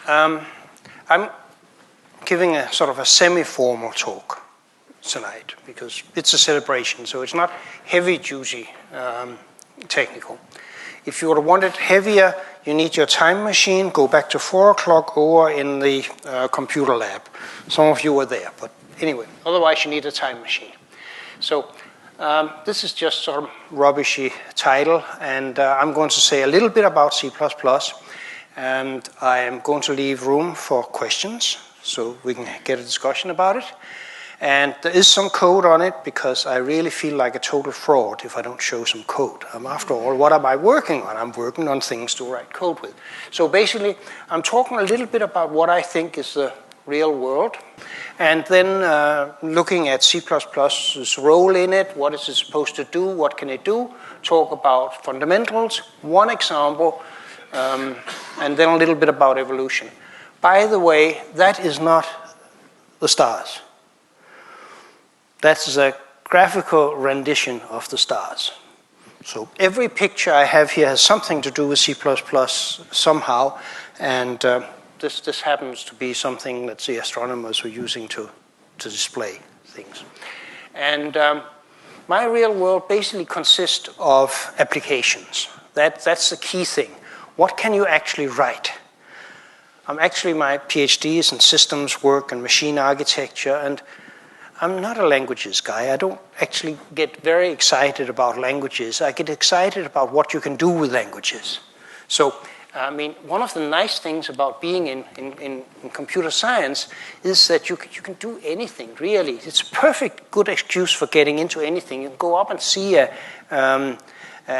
I'm giving a sort of a semi-formal talk tonight because it's a celebration, so it's not heavy-duty technical. If you would want it heavier, you need your time machine, go back to 4 o'clock over in the computer lab. Some of you were there, but anyway, otherwise you need a time machine. So this is just sort of rubbishy title, and I'm going to say a little bit about C++, and I am going to leave room for questions, so we can get a discussion about it. And there is some code on it, because I really feel like a total fraud if I don't show some code. After all, what am I working on? I'm working on things to write code with. So basically, I'm talking a little bit about what I think is the real world, and then looking at C++'s role in it, what is it supposed to do, what can it do, talk about fundamentals, one example, and then a little bit about evolution. By the way, that is not the stars. That's a graphical rendition of the stars. So every picture I have here has something to do with C++ somehow, and this happens to be something that the astronomers were using to display things. And my real world basically consists of applications. That's the key thing. What can you actually write? My PhD is in systems work and machine architecture, and I'm not a languages guy. I don't actually get very excited about languages. I get excited about what you can do with languages. So, one of the nice things about being in computer science is that you can do anything, really. It's a perfect good excuse for getting into anything. You can go up and see an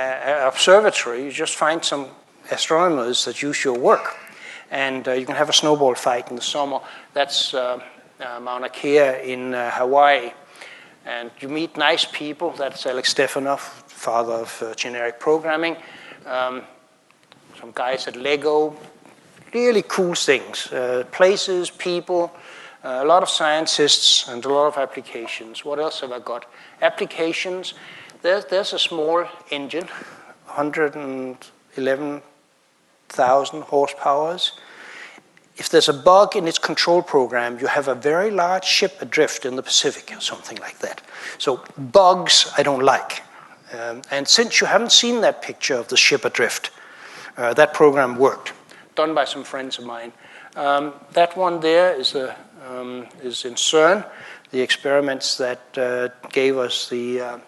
observatory. You just find some astronomers that use your work. And you can have a snowball fight in the summer. That's Mauna Kea in Hawaii. And you meet nice people. That's Alex Stefanov, father of generic programming. Some guys at Lego. Really cool things. Places, people, a lot of scientists, and a lot of applications. What else have I got? Applications. There's a small engine, 111,000 horsepower. If there's a bug in its control program, you have a very large ship adrift in the Pacific or something like that. So bugs I don't like. And since you haven't seen that picture of the ship adrift, that program worked, done by some friends of mine. That one there is in CERN, the experiments that gave us the,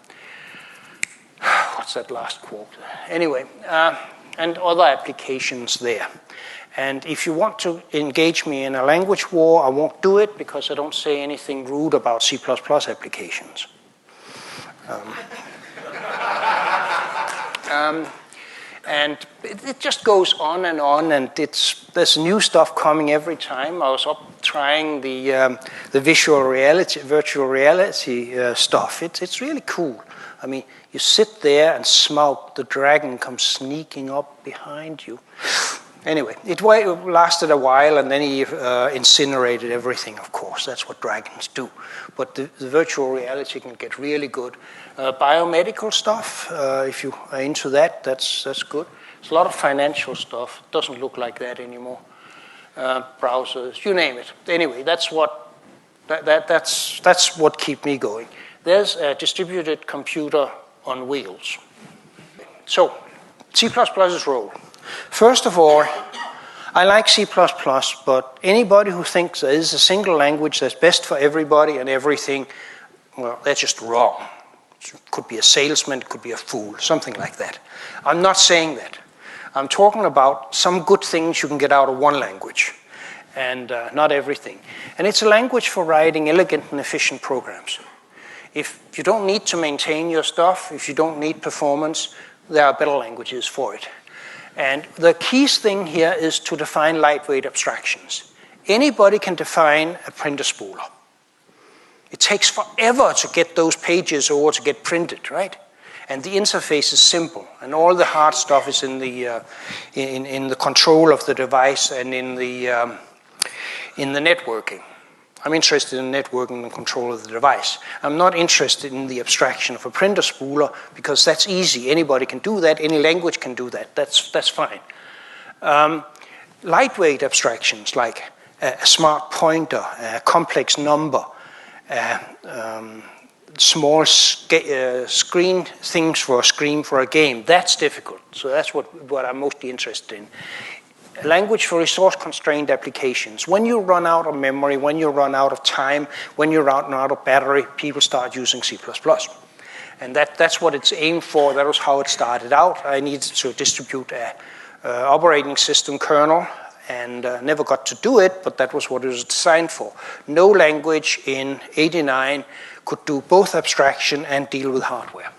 what's that last quote? Anyway, and other applications there. And if you want to engage me in a language war, I won't do it because I don't say anything rude about C++ applications. And it just goes on, and there's new stuff coming every time. I was up trying the virtual reality stuff. It's really cool. You sit there and Smaug, the dragon, comes sneaking up behind you. Anyway, it lasted a while, and then he incinerated everything, of course. That's what dragons do. But the virtual reality can get really good. Biomedical stuff, if you are into that, that's good. There's a lot of financial stuff. It doesn't look like that anymore. Browsers, you name it. Anyway, that's what keeps me going. There's a distributed computer on wheels. So, C++'s role. First of all, I like C++, but anybody who thinks there is a single language that's best for everybody and everything, well, they're just wrong. It could be a salesman, it could be a fool, something like that. I'm not saying that. I'm talking about some good things you can get out of one language, and not everything. And it's a language for writing elegant and efficient programs. If you don't need to maintain your stuff, if you don't need performance, there are better languages for it. And the key thing here is to define lightweight abstractions. Anybody can define a printer spooler. It takes forever to get those pages over to get printed, right? And the interface is simple, and all the hard stuff is in the control of the device and in the networking. I'm interested in networking and control of the device. I'm not interested in the abstraction of a printer spooler because that's easy. Anybody can do that. Any language can do that. That's fine. lightweight abstractions like a smart pointer, a complex number, small screen things for a screen for a game, that's difficult. So that's what I'm mostly interested in. A language for resource-constrained applications. When you run out of memory, when you run out of time, when you run out of battery, people start using C++. And that's what it's aimed for. That was how it started out. I needed to distribute a operating system kernel, and never got to do it, but that was what it was designed for. No language in '89 could do both abstraction and deal with hardware.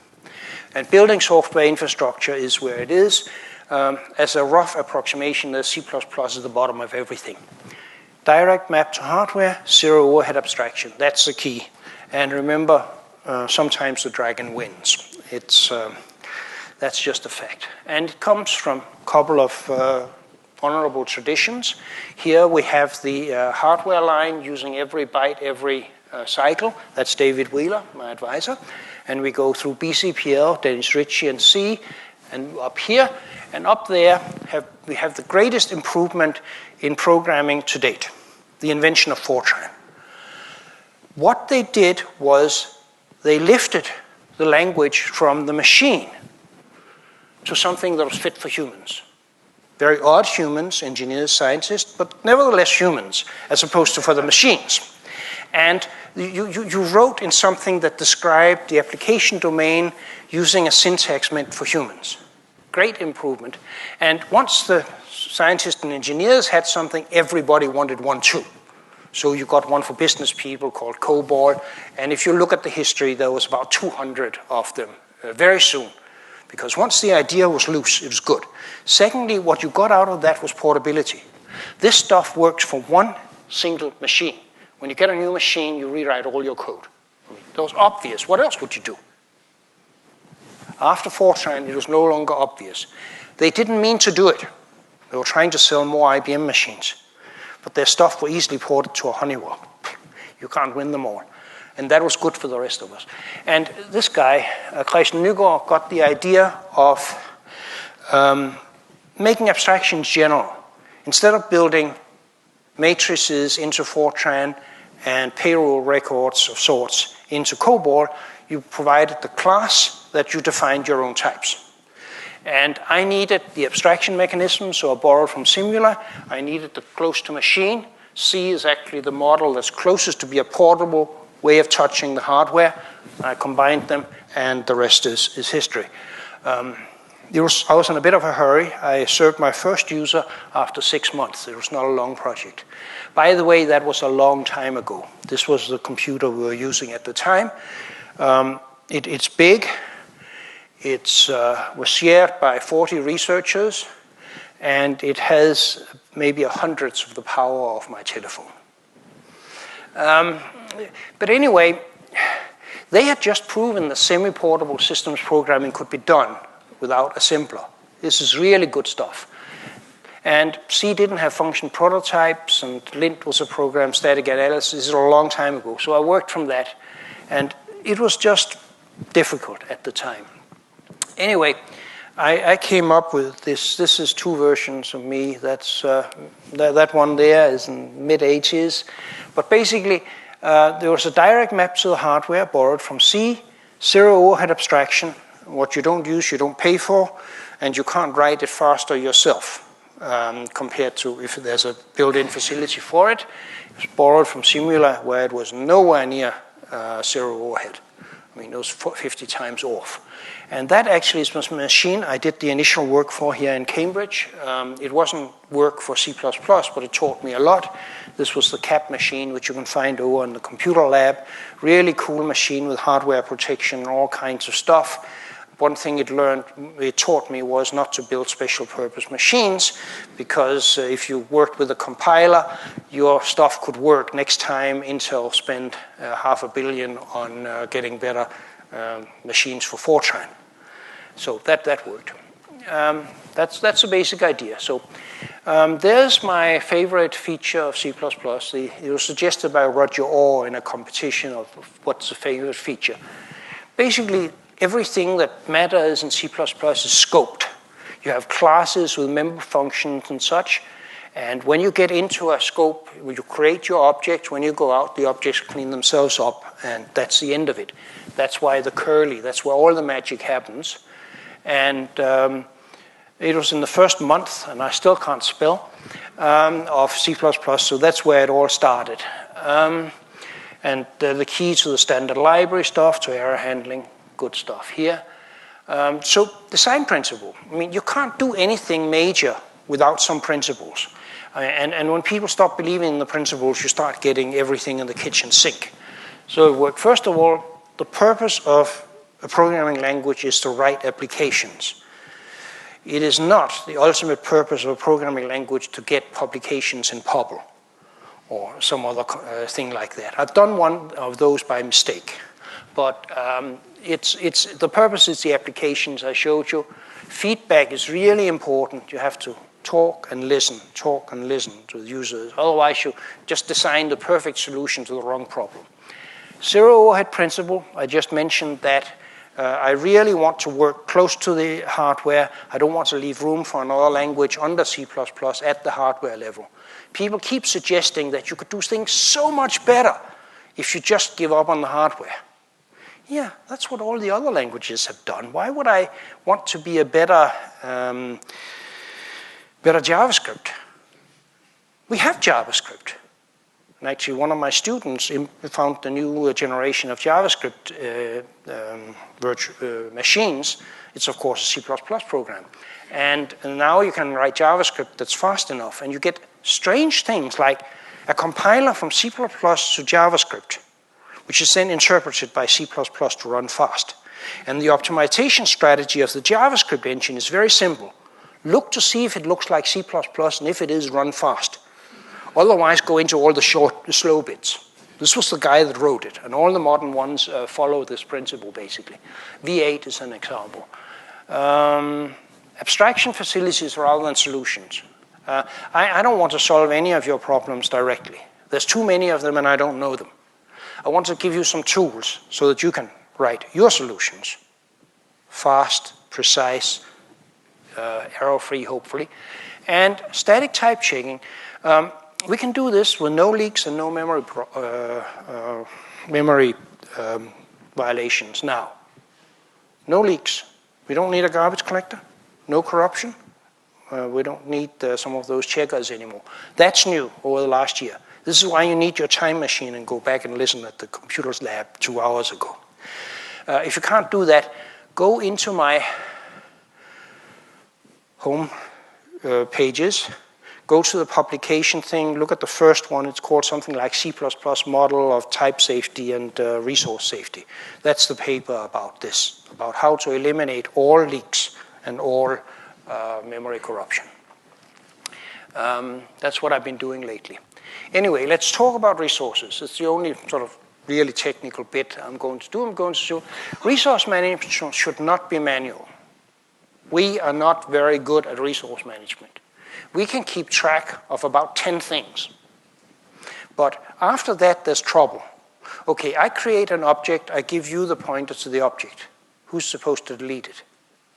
And building software infrastructure is where it is. As a rough approximation, the C++ is the bottom of everything. Direct map to hardware, zero overhead abstraction. That's the key. And remember, sometimes the dragon wins. That's just a fact. And it comes from a couple of honorable traditions. Here we have the hardware line using every byte, every cycle. That's David Wheeler, my advisor. And we go through BCPL, Dennis Ritchie, and C, and up here. And up there, we have the greatest improvement in programming to date, the invention of Fortran. What they did was they lifted the language from the machine to something that was fit for humans. Very odd humans, engineers, scientists, but nevertheless humans, as opposed to for the machines. And you wrote in something that described the application domain using a syntax meant for humans. Great improvement. And once the scientists and engineers had something, everybody wanted one too. So you got one for business people called COBOL. And if you look at the history, there was about 200 of them very soon. Because once the idea was loose, it was good. Secondly, what you got out of that was portability. This stuff works for one single machine. When you get a new machine, you rewrite all your code. That was obvious. What else would you do? After Fortran, it was no longer obvious. They didn't mean to do it. They were trying to sell more IBM machines. But their stuff were easily ported to a Honeywell. You can't win them all. And that was good for the rest of us. And this guy, Christian Nygaard, got the idea of making abstractions general. Instead of building matrices into Fortran and payroll records of sorts into COBOL, you provided the class that you defined your own types. And I needed the abstraction mechanism, so I borrowed from Simula. I needed the close to machine. C is actually the model that's closest to be a portable way of touching the hardware. I combined them, and the rest is history. I was in a bit of a hurry. I served my first user after 6 months. It was not a long project. By the way, that was a long time ago. This was the computer we were using at the time. It's big. It was shared by 40 researchers, and it has maybe hundreds of the power of my telephone. But anyway, they had just proven that semi-portable systems programming could be done without assembler. This is really good stuff. And C didn't have function prototypes, and Lint was a program, static analysis. This is a long time ago. So I worked from that, and it was just difficult at the time. Anyway, I came up with this. This is 2 versions of me. That's that one there is in mid-80s. But basically, there was a direct map to the hardware borrowed from C, zero overhead abstraction. What you don't use, you don't pay for, and you can't write it faster yourself compared to if there's a built-in facility for it. It was borrowed from Simula, where it was nowhere near zero overhead. I mean, it was 50 times off. And that actually is a machine I did the initial work for here in Cambridge. It wasn't work for C++, but it taught me a lot. This was the CAP machine, which you can find over in the computer lab. Really cool machine with hardware protection and all kinds of stuff. One thing it taught me was not to build special purpose machines, because if you worked with a compiler, your stuff could work. Next time, Intel spent $500 million on getting better machines for Fortran. So that worked. That's the basic idea. So there's my favorite feature of C++. It was suggested by Roger Orr in a competition of what's the favorite feature. Basically, everything that matters in C++ is scoped. You have classes with member functions and such, And when you get into a scope, when you create your objects, when you go out, the objects clean themselves up, and that's the end of it. That's why the curly, that's where all the magic happens. And it was in the first month, and I still can't spell, of C++, so that's where it all started. And the key to the standard library stuff, to error handling, good stuff here. So design principle. I mean, you can't do anything major without some principles. And when people stop believing in the principles, you start getting everything in the kitchen sink. So it worked. First of all, the purpose of a programming language is to write applications. It is not the ultimate purpose of a programming language to get publications in Pobble or some other thing like that. I've done one of those by mistake. But the purpose is the applications I showed you. Feedback is really important. You have to talk and listen to the users. Otherwise, you just design the perfect solution to the wrong problem. Zero overhead principle, I just mentioned that. I really want to work close to the hardware. I don't want to leave room for another language under C++ at the hardware level. People keep suggesting that you could do things so much better if you just give up on the hardware. Yeah, that's what all the other languages have done. Why would I want to be a better JavaScript? We have JavaScript. And actually, one of my students found the new generation of JavaScript virtual machines. It's, of course, a C++ program. And now you can write JavaScript that's fast enough. And you get strange things like a compiler from C++ to JavaScript, which is then interpreted by C++ to run fast. And the optimization strategy of the JavaScript engine is very simple. Look to see if it looks like C++, and if it is, run fast. Otherwise, go into all the slow bits. This was the guy that wrote it, and all the modern ones follow this principle, basically. V8 is an example. Abstraction facilities rather than solutions. I don't want to solve any of your problems directly. There's too many of them, and I don't know them. I want to give you some tools so that you can write your solutions. Fast, precise, error-free, hopefully. And static type checking. We can do this with no leaks and no memory violations now. No leaks. We don't need a garbage collector. No corruption. We don't need some of those checkers anymore. That's new over the last year. This is why you need your time machine and go back and listen at the computer's lab 2 hours ago. If you can't do that, go into my home pages. Go to the publication thing, look at the first one. It's called something like C++ Model of Type Safety and Resource Safety. That's the paper about this, about how to eliminate all leaks and all memory corruption. That's what I've been doing lately. Anyway, let's talk about resources. It's the only sort of really technical bit I'm going to do. I'm going to show resource management should not be manual. We are not very good at resource management. We can keep track of about 10 things. But after that, there's trouble. Okay, I create an object. I give you the pointer to the object. Who's supposed to delete it?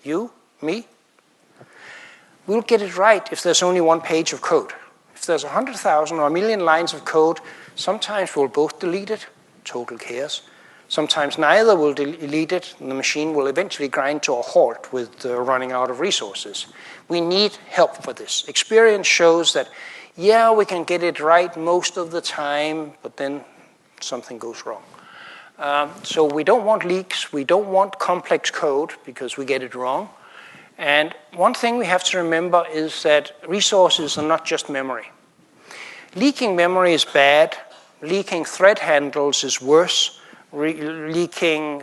You? Me? We'll get it right if there's only one page of code. If there's 100,000 or 1,000,000 lines of code, sometimes we'll both delete it. Total chaos. Sometimes neither will delete it, and the machine will eventually grind to a halt with running out of resources. We need help for this. Experience shows that, yeah, we can get it right most of the time, but then something goes wrong. So we don't want leaks. We don't want complex code because we get it wrong. And one thing we have to remember is that resources are not just memory. Leaking memory is bad. Leaking thread handles is worse. Leaking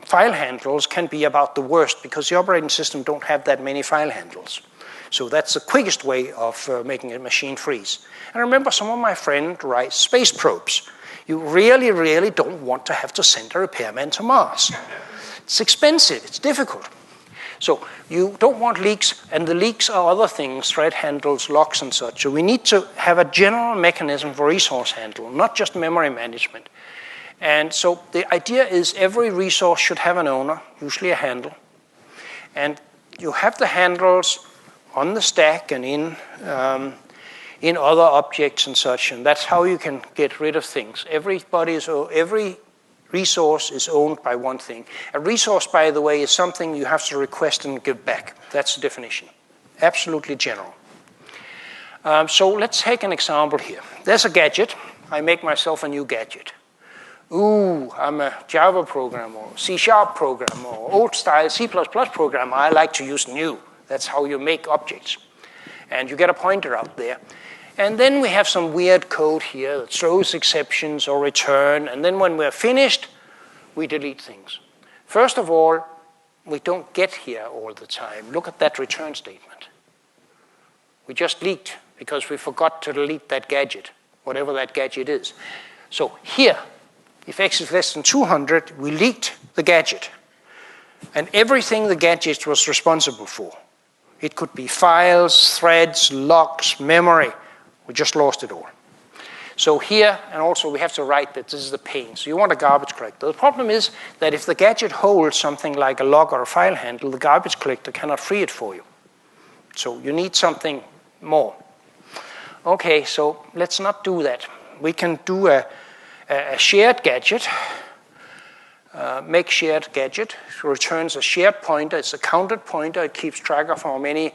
file handles can be about the worst because the operating system don't have that many file handles. So that's the quickest way of making a machine freeze. And remember, some of my friends write space probes. You really, really don't want to have to send a repairman to Mars. It's expensive. It's difficult. So you don't want leaks, and the leaks are other things, thread handles, locks, and such. So we need to have a general mechanism for resource handle, not just memory management. And so the idea is every resource should have an owner, usually a handle. And you have the handles on the stack and in other objects and such, and that's how you can get rid of things. Every resource is owned by one thing. A resource, by the way, is something you have to request and give back. That's the definition. Absolutely general. So let's take an example here. There's a gadget. I make myself a new gadget. Ooh, I'm a Java programmer, or C# programmer, or old-style C++ programmer. I like to use new. That's how you make objects. And you get a pointer out there. And then we have some weird code here that throws exceptions or return. And then when we're finished, we delete things. First of all, we don't get here all the time. Look at that return statement. We just leaked because we forgot to delete that gadget, whatever that gadget is. So here, if x is less than 200, we leaked the gadget. And everything the gadget was responsible for. It could be files, threads, locks, memory. We just lost it all. So here, and also we have to write that this is the pane. So you want a garbage collector. The problem is that if the gadget holds something like a log or a file handle, the garbage collector cannot free it for you. So you need something more. Okay, so let's not do that. We can do a shared gadget. Make shared gadget. It returns a shared pointer. It's a counted pointer. It keeps track of how many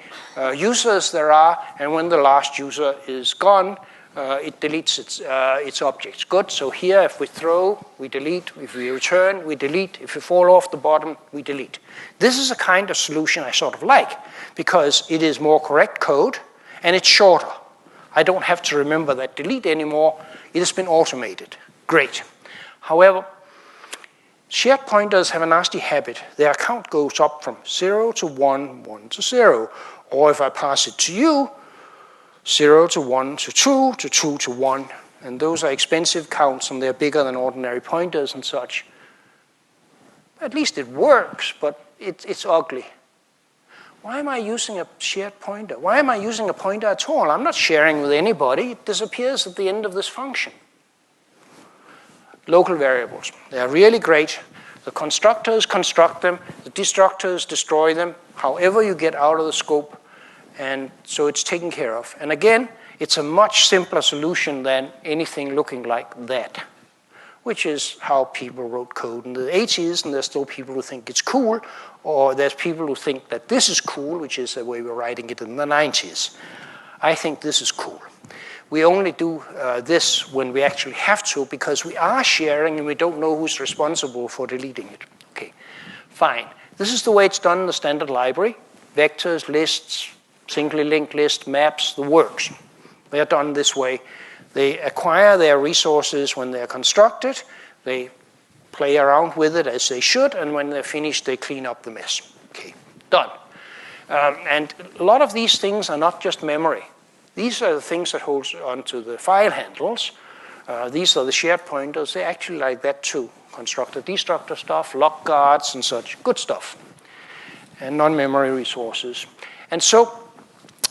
users there are. And when the last user is gone, it deletes its objects. Good. So here, if we throw, we delete. If we return, we delete. If we fall off the bottom, we delete. This is a kind of solution I sort of like because it is more correct code and it's shorter. I don't have to remember that delete anymore. It has been automated. Great. However, shared pointers have a nasty habit. Their count goes up from 0 to 1, 1 to 0. Or if I pass it to you, 0 to 1 to 2 to 2 to 1. And those are expensive counts, and they're bigger than ordinary pointers and such. At least it works, but it's ugly. Why am I using a shared pointer? Why am I using a pointer at all? I'm not sharing with anybody. It disappears at the end of this function. Local variables. They are really great. The constructors construct them. The destructors destroy them. However you get out of the scope. And so it's taken care of. And again, it's a much simpler solution than anything looking like that, which is how people wrote code in the 80s, and there's still people who think it's cool, or there's people who think that this is cool, which is the way we're writing it in the 90s. I think this is cool. We only do this when we actually have to because we are sharing and we don't know who's responsible for deleting it. Okay, fine. This is the way it's done in the standard library. Vectors, lists, singly linked list, maps, the works. They are done this way. They acquire their resources when they're constructed. They play around with it as they should, and when they're finished, they clean up the mess. Okay, done. And a lot of these things are not just memory. These are the things that hold onto the file handles. These are the shared pointers. They're actually like that too. Constructor, destructor stuff, lock guards and such. Good stuff. And non-memory resources. And so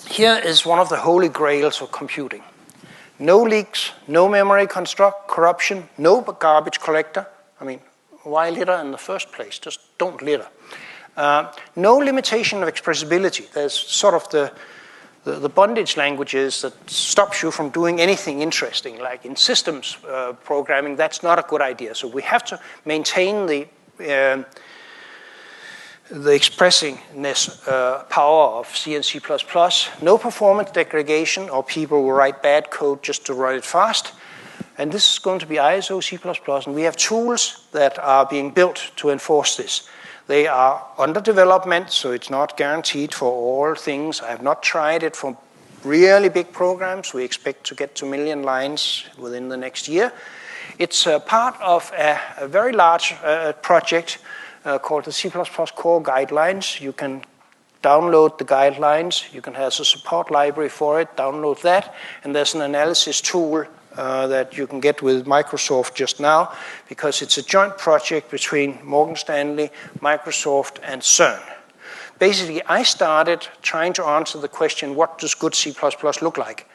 here is one of the holy grails of computing. No leaks, no memory corruption, no garbage collector. I mean, why litter in the first place? Just don't litter. No limitation of expressibility. There's sort of the bondage languages that stops you from doing anything interesting, like in systems programming. That's not a good idea. So we have to maintain the expressingness power of C and C++. No performance degradation, or people will write bad code just to run it fast. And this is going to be ISO C++, and we have tools that are being built to enforce this. They are under development, so it's not guaranteed for all things. I have not tried it for really big programs. We expect to get to 1 million lines within the next year. It's part of a very large project called the C++ Core Guidelines. You can download the guidelines. You can have a support library for it, download that, and there's an analysis tool that you can get with Microsoft just now, because it's a joint project between Morgan Stanley, Microsoft, and CERN. Basically, I started trying to answer the question, what does good C++ look like?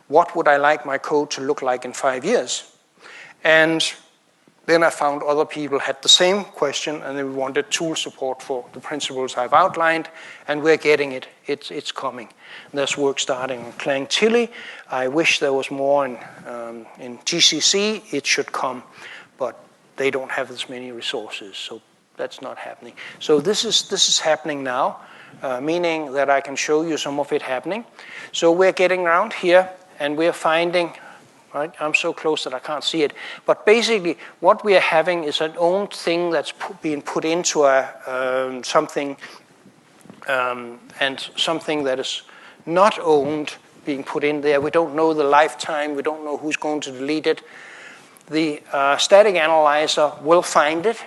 What would I like my code to look like in 5 years? And Then I found other people had the same question, and they wanted tool support for the principles I've outlined, and we're getting it. It's coming. There's work starting on Clang Tilly. I wish there was more in GCC. It should come, but they don't have as many resources, so that's not happening. So this is happening now, meaning that I can show you some of it happening. So we're getting around here, and we're finding. Right? I'm so close that I can't see it. But basically, what we are having is an owned thing that's being put into something, and something that is not owned being put in there. We don't know the lifetime. We don't know who's going to delete it. The static analyzer will find it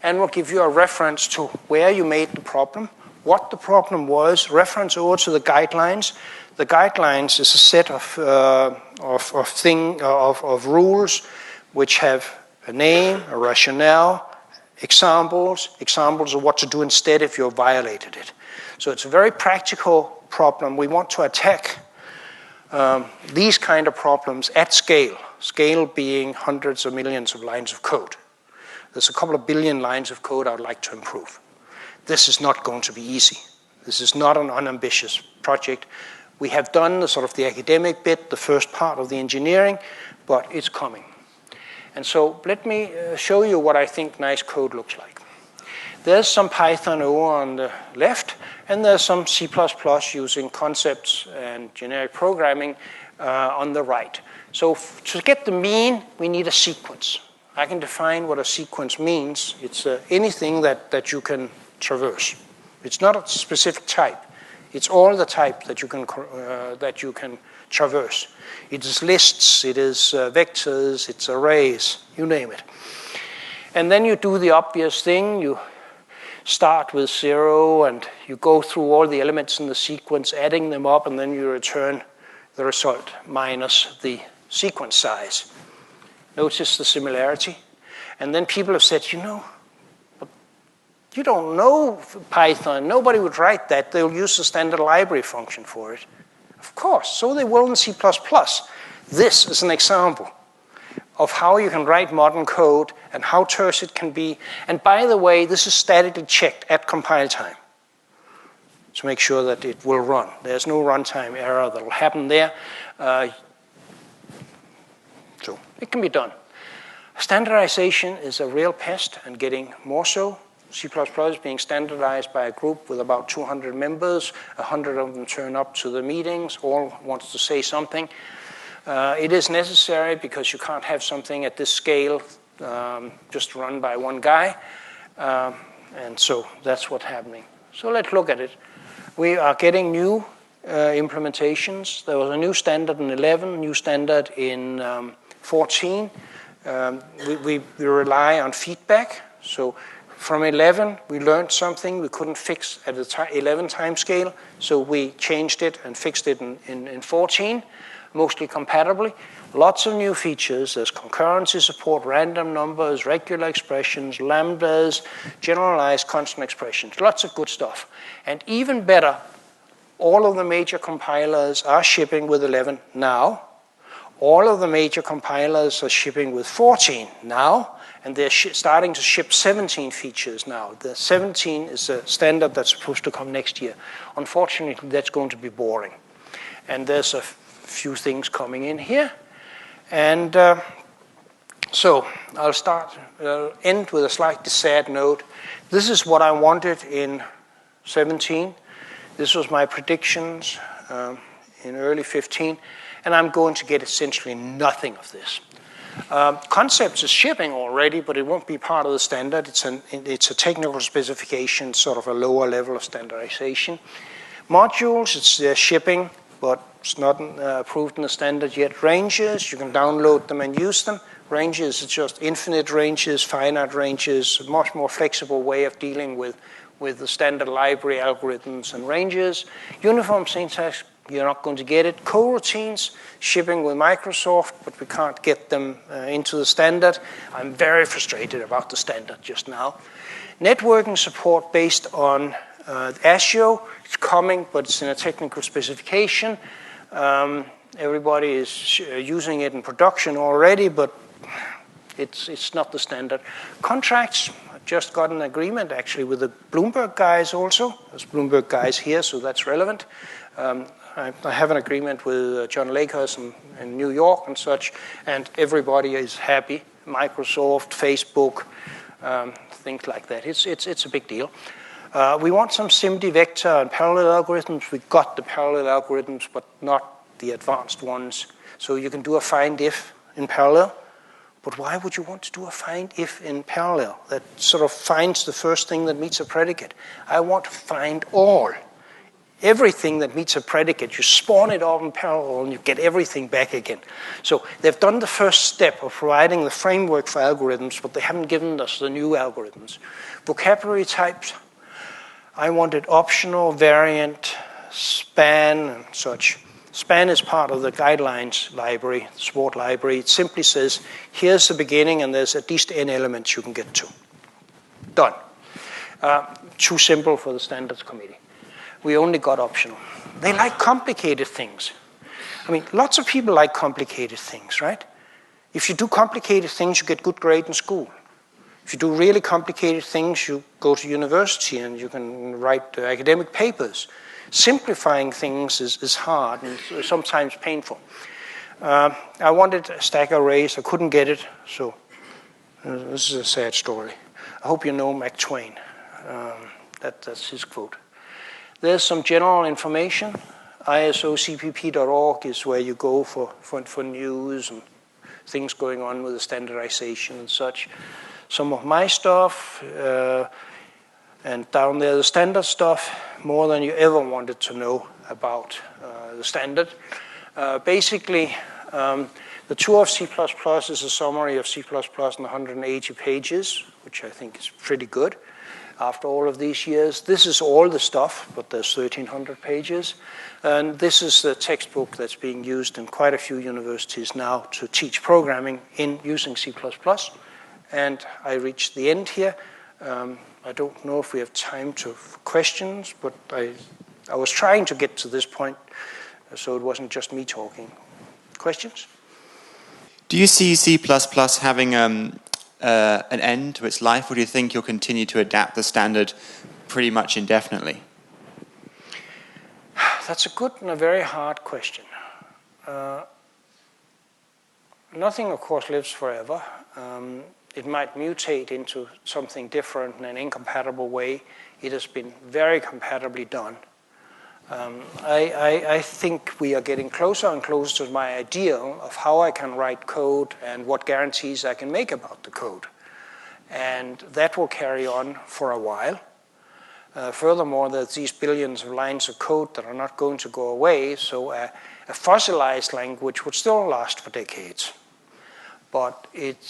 and will give you a reference to where you made the problem, what the problem was, reference over to the guidelines. The guidelines is a set of rules which have a name, a rationale, examples of what to do instead if you violated it. So it's a very practical problem. We want to attack these kind of problems at scale being hundreds of millions of lines of code. There's a couple of billion lines of code I would like to improve. This is not going to be easy. This is not an unambitious project. We have done the academic bit, the first part of the engineering, but it's coming. And so let me show you what I think nice code looks like. There's some Python over on the left, and there's some C++ using concepts and generic programming on the right. So to get the mean, we need a sequence. I can define what a sequence means. It's anything that you can traverse. It's not a specific type. It's all the type that you can traverse. It is lists, it is vectors, it's arrays, you name it. And then you do the obvious thing. You start with 0, and you go through all the elements in the sequence, adding them up, and then you return the result minus the sequence size. Notice the similarity. And then people have said, you don't know Python. Nobody would write that. They'll use the standard library function for it. Of course, so they will in C++. This is an example of how you can write modern code and how terse it can be. And by the way, this is statically checked at compile time to make sure that it will run. There's no runtime error that will happen there. So it can be done. Standardization is a real pest and getting more so. C++ is being standardized by a group with about 200 members. 100 of them turn up to the meetings, all wants to say something. It is necessary because you can't have something at this scale just run by one guy. And so that's what's happening. So let's look at it. We are getting new implementations. There was a new standard in 11, new standard in 14. We rely on feedback. So from 11, we learned something we couldn't fix at the 11 time scale, so we changed it and fixed it in 14, mostly compatibly. Lots of new features. There's concurrency support, random numbers, regular expressions, lambdas, generalized constant expressions. Lots of good stuff. And even better, all of the major compilers are shipping with 11 now. All of the major compilers are shipping with 14 now. And they're starting to ship 17 features now. The 17 is a standard that's supposed to come next year. Unfortunately, that's going to be boring. And there's a few things coming in here. And so I'll end with a slightly sad note. This is what I wanted in 17. This was my predictions in early 15. And I'm going to get essentially nothing of this. Concepts is shipping already, but it won't be part of the standard. It's a technical specification, sort of a lower level of standardization. Modules, it's shipping, but it's not approved in the standard yet. Ranges, you can download them and use them. Ranges, it's just infinite ranges, finite ranges, a much more flexible way of dealing with the standard library algorithms and ranges. Uniform syntax, you're not going to get it. Coroutines, shipping with Microsoft, but we can't get them into the standard. I'm very frustrated about the standard just now. Networking support based on Azure. It's coming, but it's in a technical specification. Everybody is using it in production already, but It's not the standard. Contracts, I just got an agreement actually with the Bloomberg guys also. There's Bloomberg guys here, so that's relevant. I have an agreement with John Lakers in New York and such, and everybody is happy. Microsoft, Facebook, things like that. It's a big deal. We want some SIMD vector and parallel algorithms. We got the parallel algorithms, but not the advanced ones. So you can do a find if in parallel. But why would you want to do a find if in parallel? That sort of finds the first thing that meets a predicate. I want to find all. Everything that meets a predicate, you spawn it all in parallel and you get everything back again. So they've done the first step of providing the framework for algorithms, but they haven't given us the new algorithms. Vocabulary types, I wanted optional, variant, span, and such. Span is part of the guidelines library, the SWORD library. It simply says, here's the beginning and there's at least n elements you can get to. Done. Too simple for the standards committee. We only got optional. They like complicated things. I mean, lots of people like complicated things, right? If you do complicated things, you get good grade in school. If you do really complicated things, you go to university and you can write academic papers. Simplifying things is hard and sometimes painful. I wanted a stack arrays. I couldn't get it, so this is a sad story. I hope you know Mark Twain. That's his quote. There's some general information. ISOCPP.org is where you go for news and things going on with the standardization and such. Some of my stuff, and down there the standard stuff, more than you ever wanted to know about the standard. Basically, the tour of C++ is a summary of C++ in 180 pages, which I think is pretty good. After all of these years, this is all the stuff, but there's 1,300 pages. And this is the textbook that's being used in quite a few universities now to teach programming in using C++. And I reached the end here. I don't know if we have time for questions, but I was trying to get to this point, so it wasn't just me talking. Questions? Do you see C++ having an end to its life, or do you think you'll continue to adapt the standard pretty much indefinitely? That's a good and a very hard question. Nothing, of course, lives forever. It might mutate into something different in an incompatible way. It has been very compatibly done. I think we are getting closer and closer to my ideal of how I can write code and what guarantees I can make about the code. And that will carry on for a while. Furthermore, there's these billions of lines of code that are not going to go away, so a fossilized language would still last for decades. But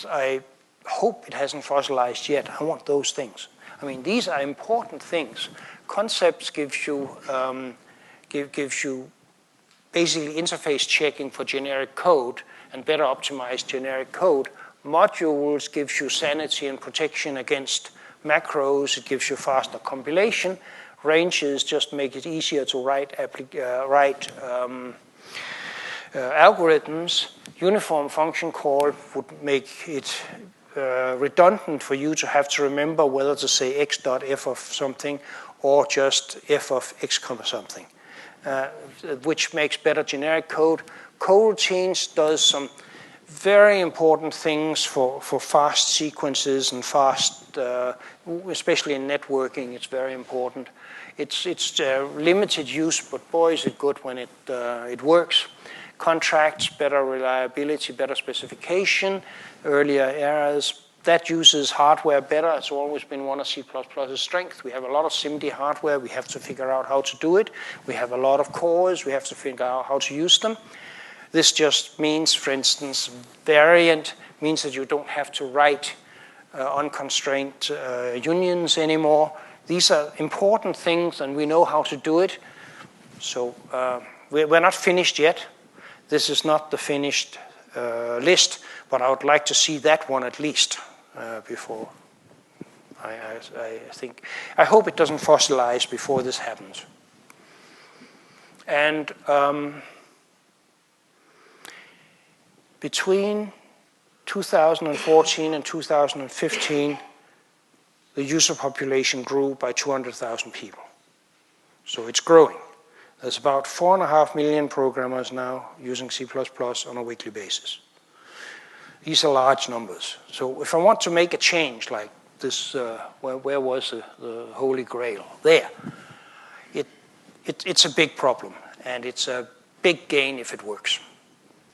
I hope it hasn't fossilized yet. I want those things. I mean, these are important things. Concepts gives you basically interface checking for generic code and better optimized generic code. Modules gives you sanity and protection against macros. It gives you faster compilation. Ranges just make it easier to write algorithms. Uniform function call would make it redundant for you to have to remember whether to say x dot f of something or just f of x comma something, which makes better generic code. Coroutines does some very important things for fast sequences and fast, especially in networking, it's very important. It's limited use, but boy, is it good when it works. Contracts, better reliability, better specification, earlier errors. That uses hardware better. It's always been one of C++'s strengths. We have a lot of SIMD hardware. We have to figure out how to do it. We have a lot of cores. We have to figure out how to use them. This just means, for instance, variant means that you don't have to write unconstrained unions anymore. These are important things, and we know how to do it. So we're not finished yet. This is not the finished list, but I would like to see that one at least before I think. I hope it doesn't fossilize before this happens. And between 2014 and 2015, the user population grew by 200,000 people. So it's growing. There's about 4.5 million programmers now using C++ on a weekly basis. These are large numbers. So if I want to make a change like this, where was the Holy Grail? There. It's a big problem, and it's a big gain if it works.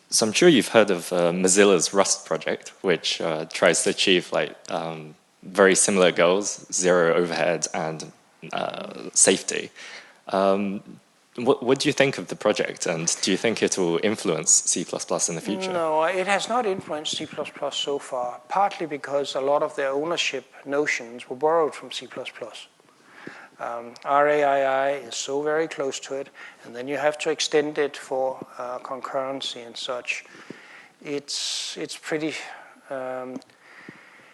So I'm sure you've heard of Mozilla's Rust project, which tries to achieve very similar goals, zero overhead and safety. What do you think of the project, and do you think it will influence C++ in the future? No, it has not influenced C++ so far, partly because a lot of their ownership notions were borrowed from C++. RAII is so very close to it, and then you have to extend it for concurrency and such. It's pretty...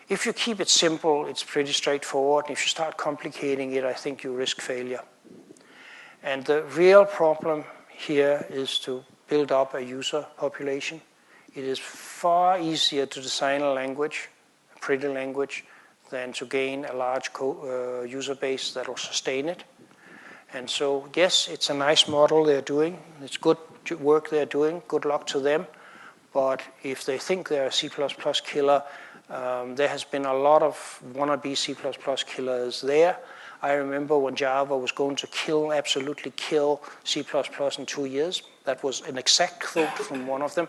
if you keep it simple, it's pretty straightforward. If you start complicating it, I think you risk failure. And the real problem here is to build up a user population. It is far easier to design a language, a pretty language, than to gain a large user base that will sustain it. And so, yes, it's a nice model they're doing. It's good work they're doing. Good luck to them. But if they think they're a C++ killer, there has been a lot of wannabe C++ killers there. I remember when Java was going to absolutely kill C++ in 2 years. That was an exact quote from one of them.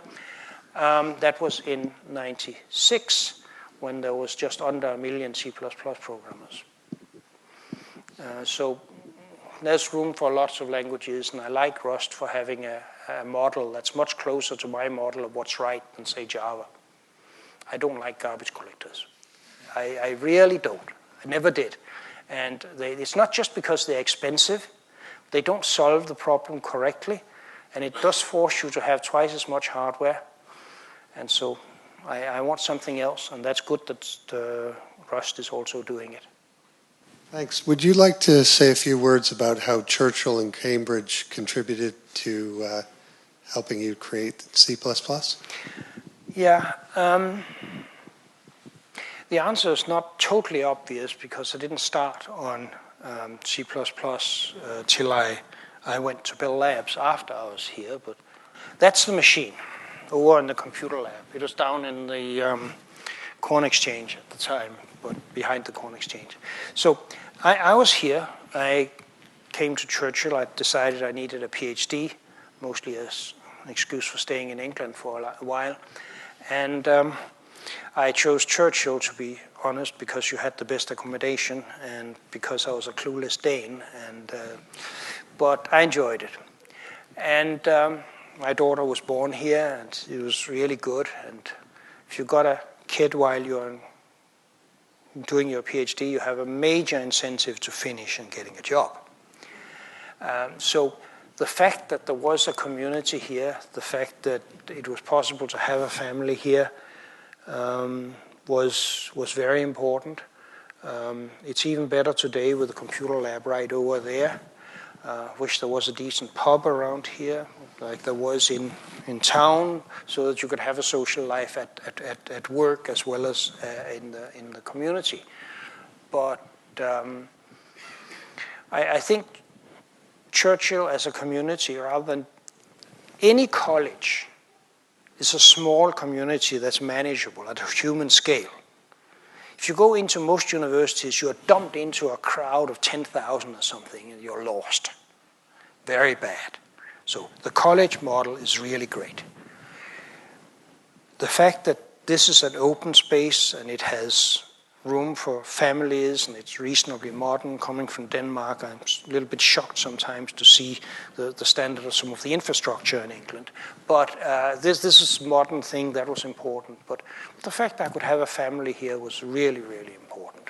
That was in '96, when there was just under 1 million C++ programmers. So there's room for lots of languages, and I like Rust for having a model that's much closer to my model of what's right than, say, Java. I don't like garbage collectors. I really don't. I never did. And it's not just because they're expensive. They don't solve the problem correctly, and it does force you to have twice as much hardware. And so I want something else, and that's good that Rust is also doing it. Thanks. Would you like to say a few words about how Churchill and Cambridge contributed to helping you create C++? Yeah. The answer is not totally obvious because I didn't start on C++ till I went to Bell Labs after I was here. But that's the machine over in the computer lab. It was down in the Corn Exchange at the time, but behind the Corn Exchange. So I was here. I came to Churchill. I decided I needed a PhD, mostly as an excuse for staying in England for a while. And I chose Churchill, to be honest, because you had the best accommodation and because I was a clueless Dane. But I enjoyed it. And my daughter was born here, and it was really good. And if you got a kid while you're doing your PhD, you have a major incentive to finish and getting a job. So the fact that there was a community here, the fact that it was possible to have a family here, was very important. It's even better today with the computer lab right over there. Wish there was a decent pub around here, like there was in town, so that you could have a social life at work as well as in the community. But I think Churchill as a community, rather than any college, is a small community that's manageable at a human scale. If you go into most universities, you're dumped into a crowd of 10,000 or something, and you're lost. Very bad. So the college model is really great. The fact that this is an open space and it has room for families and it's reasonably modern, coming from Denmark, I'm a little bit shocked sometimes to see the standard of some of the infrastructure in England. But this is a modern thing that was important. But the fact that I could have a family here was really, really important.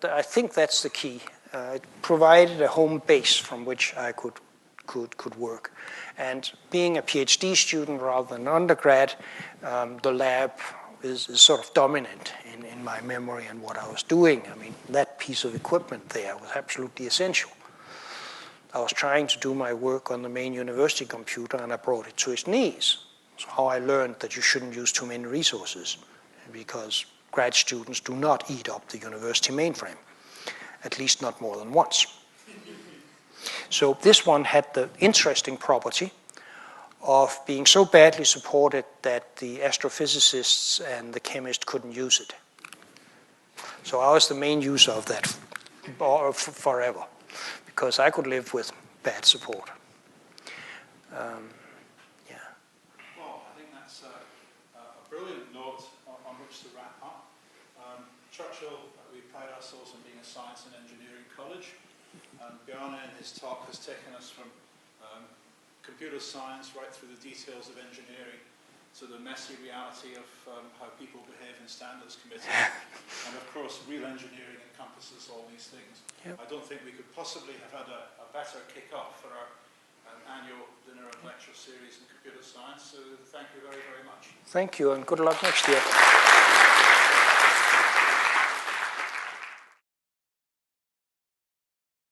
I think that's the key. It provided a home base from which I could work. And being a PhD student rather than undergrad, the lab is sort of dominant in my memory and what I was doing. I mean, that piece of equipment there was absolutely essential. I was trying to do my work on the main university computer, and I brought it to its knees. So how I learned that you shouldn't use too many resources, because grad students do not eat up the university mainframe, at least not more than once. So this one had the interesting property of being so badly supported that the astrophysicists and the chemists couldn't use it. So I was the main user of that forever, because I could live with bad support. Well, I think that's a brilliant note on which to wrap up. Churchill, we pride ourselves on being a science and engineering college. Bjarne in his talk has taken us from computer science right through the details of engineering to the messy reality of how people behave in standards committees. And of course, real engineering encompasses all these things. Yep. I don't think we could possibly have had a better kick-off for our annual dinner and lecture series in computer science. So thank you very, very much. Thank you, and good luck next year.